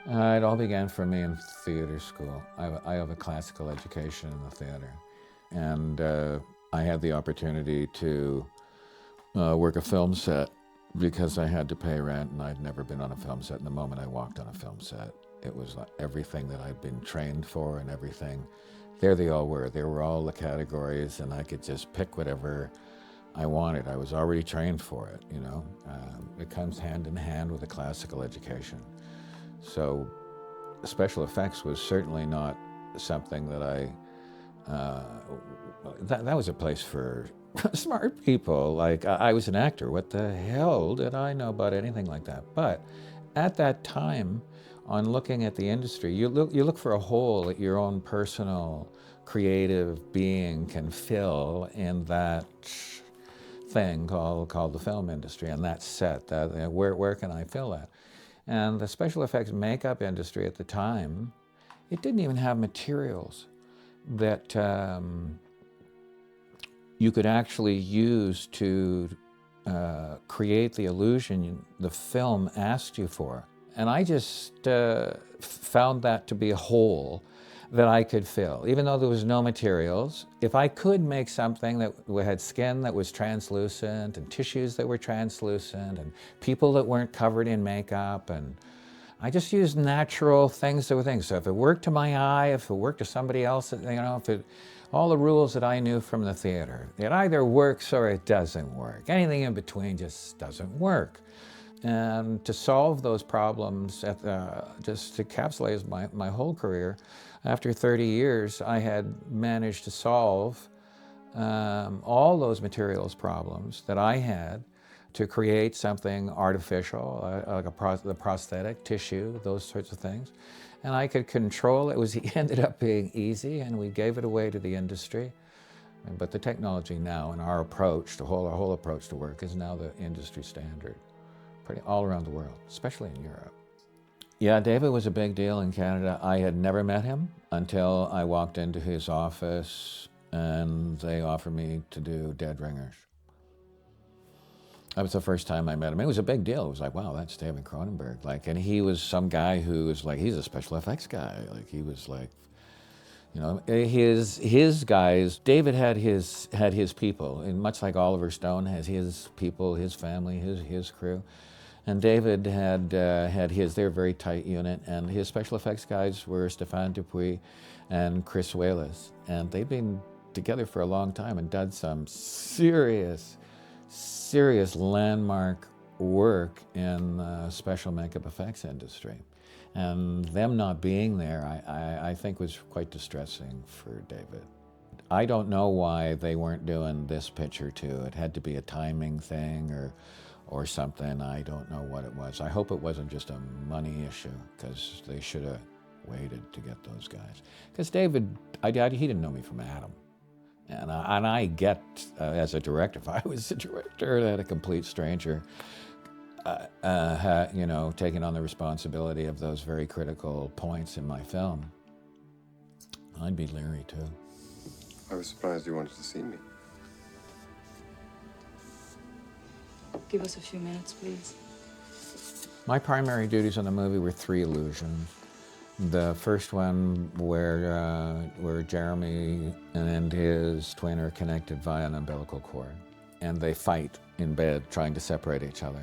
It all began for me in theater school. I have a classical education in the theater. And I had the opportunity to work a film set because I had to pay rent, and I'd never been on a film set. And the moment I walked on a film set, it was like everything that I'd been trained for and everything. There they all were. They were all the categories, and I could just pick whatever I wanted. I was already trained for it, you know. It comes hand in hand with a classical education. So special effects was certainly not something that that was a place for smart people. Like, I was an actor. What the hell did I know about anything like that? But at that time, on looking at the industry, you look for a hole that your own personal creative being can fill in that thing called the film industry, and that set. Where can I fill that? And the special effects makeup industry at the time, it didn't even have materials that you could actually use to create the illusion the film asked you for. And I just found that to be a hole that I could fill. Even though there was no materials, if I could make something that had skin that was translucent and tissues that were translucent and people that weren't covered in makeup, and I just used natural things that were things. So if it worked to my eye, if it worked to somebody else, you know, all the rules that I knew from the theater, it either works or it doesn't work. Anything in between just doesn't work. And to solve those problems, just to encapsulate my whole career, after 30 years, I had managed to solve all those materials problems that I had to create something artificial, like the prosthetic tissue, those sorts of things. And I could control it. It ended up being easy, and we gave it away to the industry. But the technology now and our approach, our whole approach to work is now the industry standard, pretty all around the world, especially in Europe. Yeah, David was a big deal in Canada. I had never met him until I walked into his office and they offered me to do Dead Ringers. That was the first time I met him. It was a big deal. It was like, wow, that's David Cronenberg. Like, and he was some guy who was like, he's a special effects guy. Like, he was like, you know, his guys. David had his people, and much like Oliver Stone has his people, his family, his crew. And David had his. They're a very tight unit, and his special effects guys were Stéphane Dupuis and Chris Wallace, and they've been together for a long time and done some serious landmark work in the special makeup effects industry. And them not being there, I think was quite distressing for David. I don't know why they weren't doing this picture too. It had to be a timing thing or something. I don't know what it was. I hope it wasn't just a money issue, because they should have waited to get those guys. Because David, he didn't know me from Adam. And I get, as a director, if I was a director that a complete stranger, you know, taking on the responsibility of those very critical points in my film, I'd be leery too. I was surprised you wanted to see me. Give us a few minutes, please. My primary duties on the movie were 3 illusions. The first one where Jeremy and his twin are connected via an umbilical cord, and they fight in bed trying to separate each other.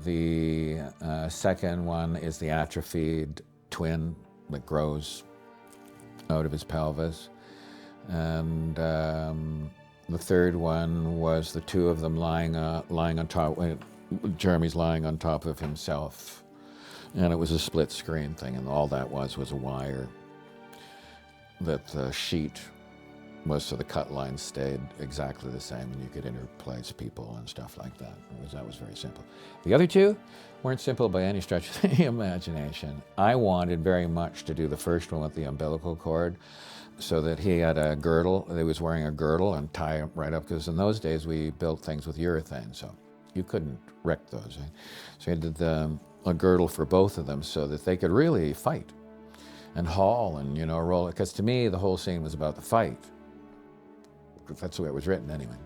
The second one is the atrophied twin that grows out of his pelvis. And the third one was the two of them lying on top, Jeremy's lying on top of himself. And it was a split screen thing, and all that was a wire that the sheet was, so the cut lines stayed exactly the same, and you could interplace people and stuff like that. That was very simple. The other 2 weren't simple by any stretch of the imagination. I wanted very much to do the first one with the umbilical cord, so that he had a girdle, he was wearing a girdle, and tie him right up, because in those days we built things with urethane, so you couldn't wreck those. So he did a girdle for both of them so that they could really fight and haul and, you know, roll. Because to me, the whole scene was about the fight. That's the way it was written anyway.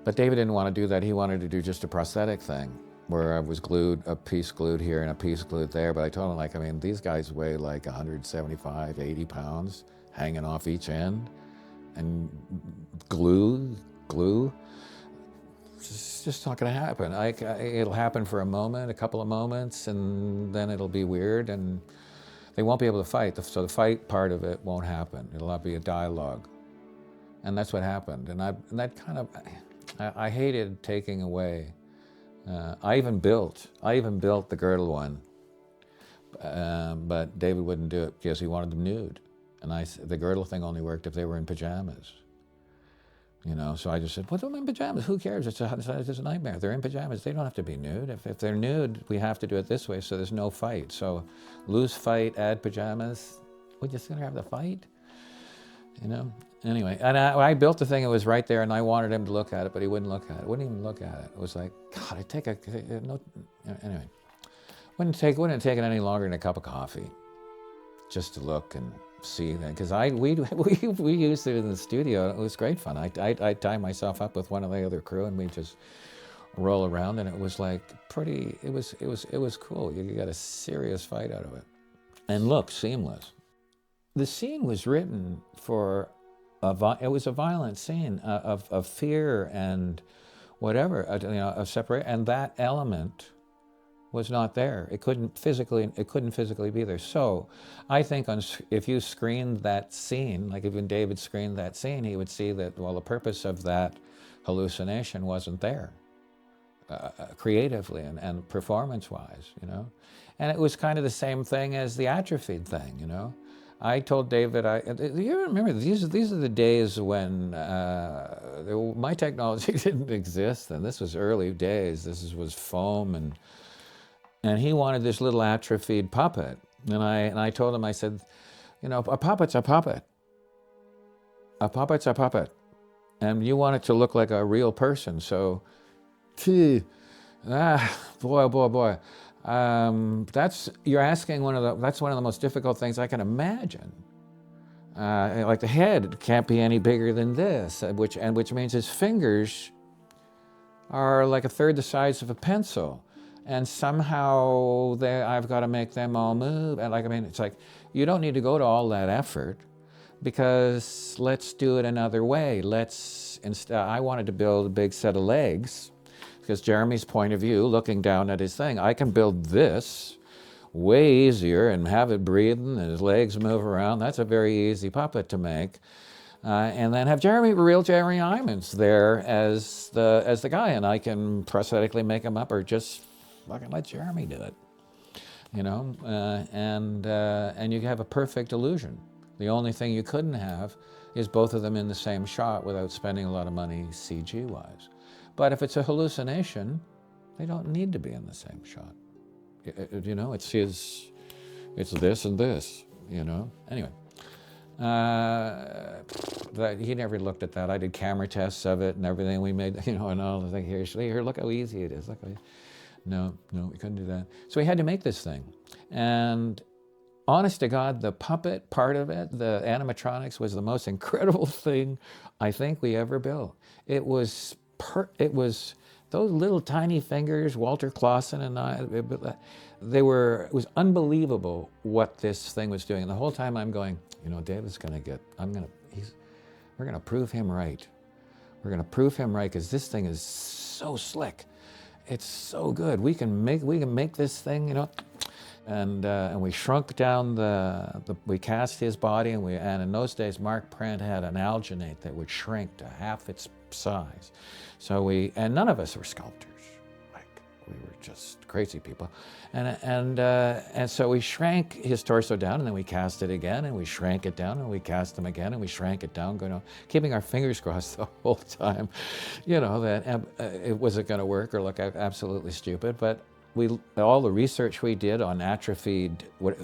But David didn't want to do that. He wanted to do just a prosthetic thing. where I was glued, a piece glued here and a piece glued there. But I told him, like, I mean, these guys weigh like 175, 80 pounds hanging off each end. And glue, it's just not going to happen. It'll happen for a moment, a couple of moments, and then it'll be weird, and they won't be able to fight. So the fight part of it won't happen. It'll not be a dialogue. And that's what happened. And that kind of, I hated taking away. I even built the girdle one, but David wouldn't do it because he wanted them nude. And the girdle thing only worked if they were in pajamas. You know, so I just said, put them in pajamas. Who cares? It's a nightmare. They're in pajamas. They don't have to be nude. If they're nude, we have to do it this way so there's no fight. So loose fight, add pajamas. We're just going to have the fight? You know? Anyway, and I built the thing. It was right there, and I wanted him to look at it, but he wouldn't look at it. Wouldn't even look at it. It was like, God, anyway. Wouldn't have taken any longer than a cup of coffee just to look and see that, because we used it in the studio. It was great fun. I tie myself up with one of the other crew, and we just roll around, and it was like it was cool. You got a serious fight out of it, and look, seamless. The scene was written for it was a violent scene of fear and whatever, of separation, and that element was not there. It couldn't physically be there. So I think if you screened that scene, like even David screened that scene, he would see that, well, the purpose of that hallucination wasn't there, creatively and performance-wise, you know? And it was kind of the same thing as the atrophied thing, you know? I told David, you remember, these are the days when my technology didn't exist, and this was early days. This was foam, and he wanted this little atrophied puppet. And I told him, I said, you know, a puppet's a puppet. A puppet's a puppet. And you want it to look like a real person. So, boy. You're asking that's one of the most difficult things I can imagine. Like the head can't be any bigger than this, which means his fingers are like a third the size of a pencil. And somehow I've got to make them all move. And it's like, you don't need to go to all that effort, because let's do it another way. I wanted to build a big set of legs, because Jeremy's point of view, looking down at his thing, I can build this way easier and have it breathing and his legs move around. That's a very easy puppet to make. And then have real Jeremy Imons there as the guy, and I can prosthetically make him up, or just fucking let Jeremy do it, you know? And you have a perfect illusion. The only thing you couldn't have is both of them in the same shot without spending a lot of money CG-wise. But if it's a hallucination, they don't need to be in the same shot. You know, it's this and this, you know? Anyway. He never looked at that. I did camera tests of it and everything. We made, you know, and all the thing. Here, look how easy it is. Look how, no, we couldn't do that. So we had to make this thing. And honest to God, the puppet part of it, the animatronics, was the most incredible thing I think we ever built. It was those little tiny fingers, Walter Clausen and I, it was unbelievable what this thing was doing. And the whole time I'm going, you know, David's we're gonna prove him right. We're gonna prove him right, because this thing is so slick. It's so good. We can make this thing, you know. And we shrunk down we cast his body, and in those days, Mark Prent had an alginate that would shrink to half its size. So and none of us were sculptors. We were just crazy people. And so we shrank his torso down, and then we cast it again, and we shrank it down, and we cast him again, and we shrank it down, keeping our fingers crossed the whole time, you know, that it wasn't going to work or look absolutely stupid. But all the research we did on atrophied, we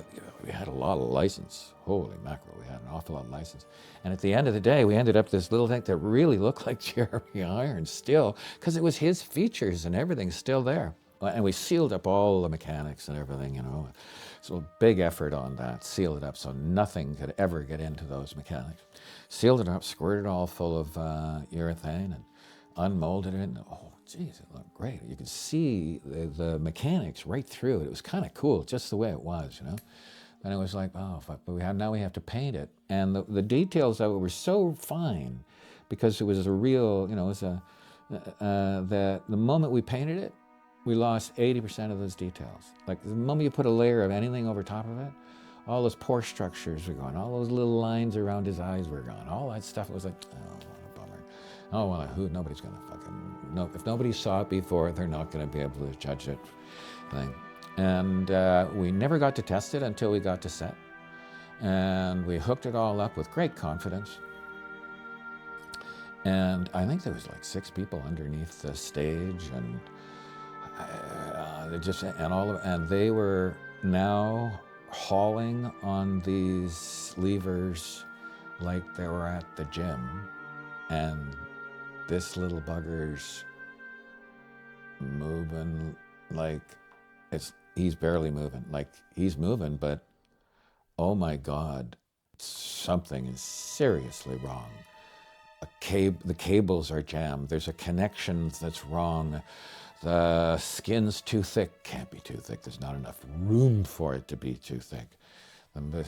had a lot of license. Holy mackerel, we had an awful lot of license. And at the end of the day, we ended up this little thing that really looked like Jeremy Irons still, because it was his features and everything still there. And we sealed up all the mechanics and everything, you know. So big effort on that, sealed it up so nothing could ever get into those mechanics. Sealed it up, squirted it all full of urethane, and unmolded it. And, oh geez, it looked great. You could see the mechanics right through it. It was kind of cool, just the way it was, you know. And it was like, oh, fuck, but now we have to paint it. And the details of it were so fine because it was a real, you know, it was that the moment we painted it, we lost 80% of those details. Like the moment you put a layer of anything over top of it, all those pore structures were gone. All those little lines around his eyes were gone. All that stuff was like, oh, what a bummer. Oh, well, nobody's gonna fucking, no, if nobody saw it before, they're not gonna be able to judge it. Thing. And we never got to test it until we got to set. And we hooked it all up with great confidence. And I think there was like 6 people underneath the stage, and and they were now hauling on these levers like they were at the gym, and this little bugger's moving like he's barely moving. Like he's moving, but oh my God, something is seriously wrong. The cables are jammed. There's a connection that's wrong. The skin's too thick. Can't be too thick. There's not enough room for it to be too thick. The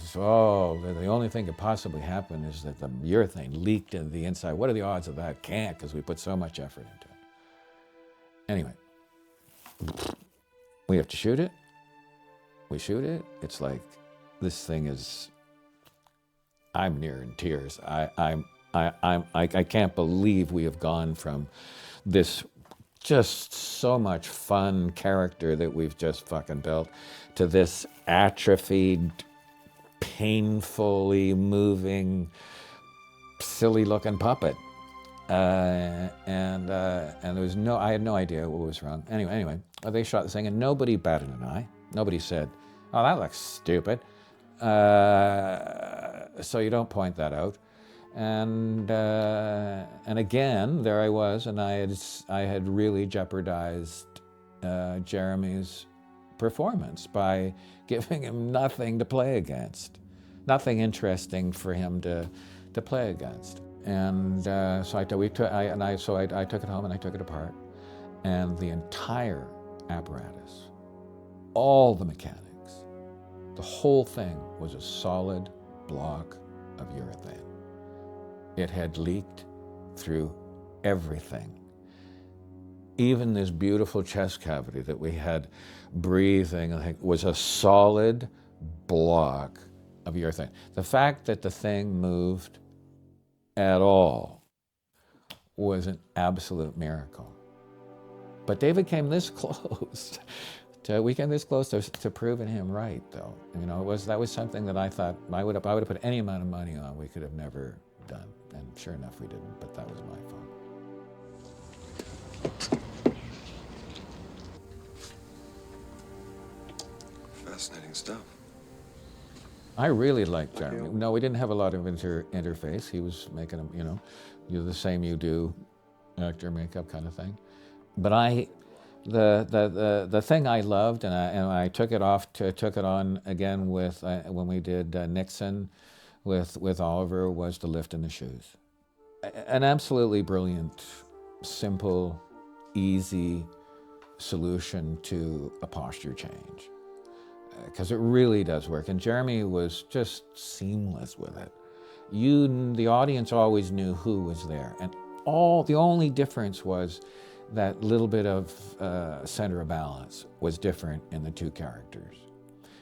only thing that could possibly happen is that the urethane leaked into the inside. What are the odds of that? Can't, because we put so much effort into it. Anyway, we have to shoot it. We shoot it. It's like, this thing is, I'm near in tears. I can't believe we have gone from this just so much fun character that we've just fucking built to this atrophied, painfully moving, silly looking puppet. And there was I had no idea what was wrong. Anyway, they shot this thing and nobody batted an eye. Nobody said, oh, that looks stupid. So you don't point that out. And again, there I was, and I had really jeopardized Jeremy's performance by giving him nothing to play against, nothing interesting for him to play against. And so I took it home and I took it apart, and the entire apparatus, all the mechanics, the whole thing was a solid block of urethane. It had leaked through everything. Even this beautiful chest cavity that we had breathing was a solid block of urethane. The fact that the thing moved at all was an absolute miracle. But David came this close. We came this close to proving him right, though. You know, that was something that I thought I would have put any amount of money on. We could have never done, and sure enough, we didn't. But that was my fault. Fascinating stuff. I really liked Jeremy. No, we didn't have a lot of interface. He was making them, you know, the same you do, actor makeup kind of thing. But the thing I loved, and I took it on again with when we did Nixon with Oliver, was the lift in the shoes. An absolutely brilliant, simple, easy solution to a posture change, because it really does work. And Jeremy was just seamless with it. The audience always knew who was there, and the only difference was that little bit of center of balance was different in the two characters.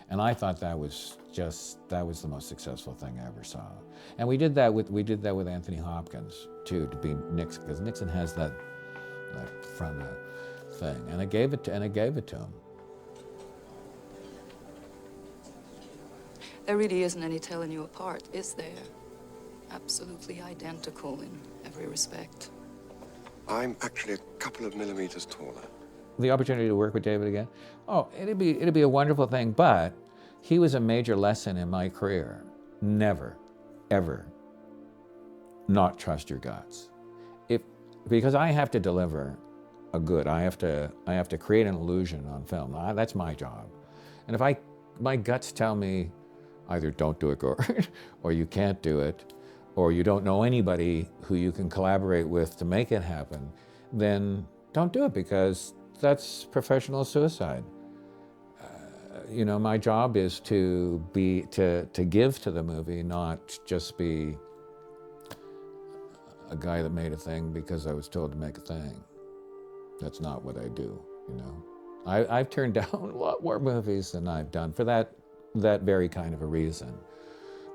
And I thought that was the most successful thing I ever saw. And we did that with Anthony Hopkins too, to be Nixon, because Nixon has that front thing, and I gave it to him. There really isn't any telling you apart, is there? Absolutely identical in every respect. I'm actually a couple of millimeters taller. The opportunity to work with David again, it'd be a wonderful thing, but he was a major lesson in my career. Never, ever not trust your guts. Because I have to deliver I have to create an illusion on film. That's my job. And if my guts tell me either don't do it, or you can't do it, or you don't know anybody who you can collaborate with to make it happen, then don't do it, because that's professional suicide. You know, my job is to give to the movie, not just be a guy that made a thing because I was told to make a thing. That's not what I do, you know. I've turned down a lot more movies than I've done for that very kind of a reason,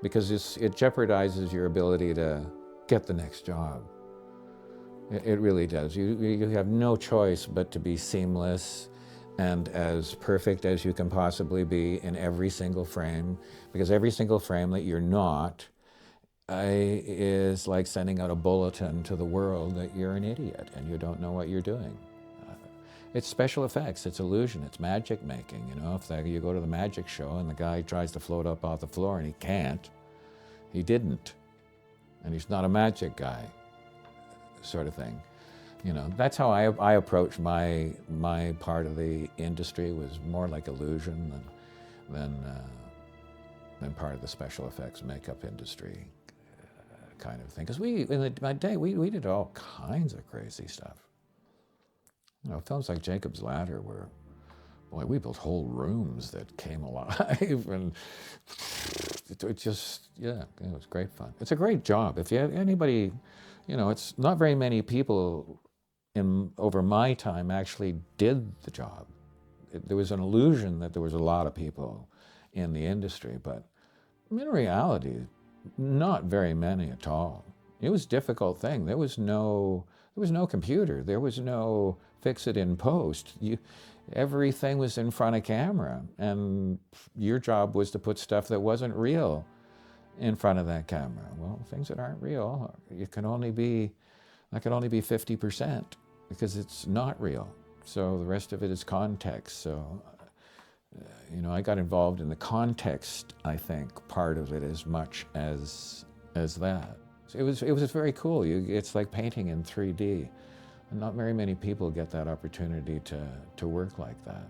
because it jeopardizes your ability to get the next job. It really does. You have no choice but to be seamless and as perfect as you can possibly be in every single frame, because every single frame that you're not is like sending out a bulletin to the world that you're an idiot and you don't know what you're doing. It's special effects, it's illusion, it's magic making. You know, if you go to the magic show and the guy tries to float up off the floor and he can't, he didn't, and he's not a magic guy, sort of thing. You know, that's how I approach my part of the industry, was more like illusion than part of the special effects makeup industry kind of thing. Because in my day, we did all kinds of crazy stuff. You know, films like Jacob's Ladder were, boy, we built whole rooms that came alive, and it just, yeah, it was great fun. It's a great job. If you have anybody, you know, it's not very many people over my time actually did the job. There was an illusion that there was a lot of people in the industry, but in reality, not very many at all. It was a difficult thing. There was no computer. There was no fix it in post. Everything was in front of camera, and your job was to put stuff that wasn't real in front of that camera. Well, things that aren't real, that can only be 50%, because it's not real. So the rest of it is context. So, you know, I got involved in the context, I think, part of it as much as that. So it was very cool. It's like painting in 3D. And not very many people get that opportunity to work like that.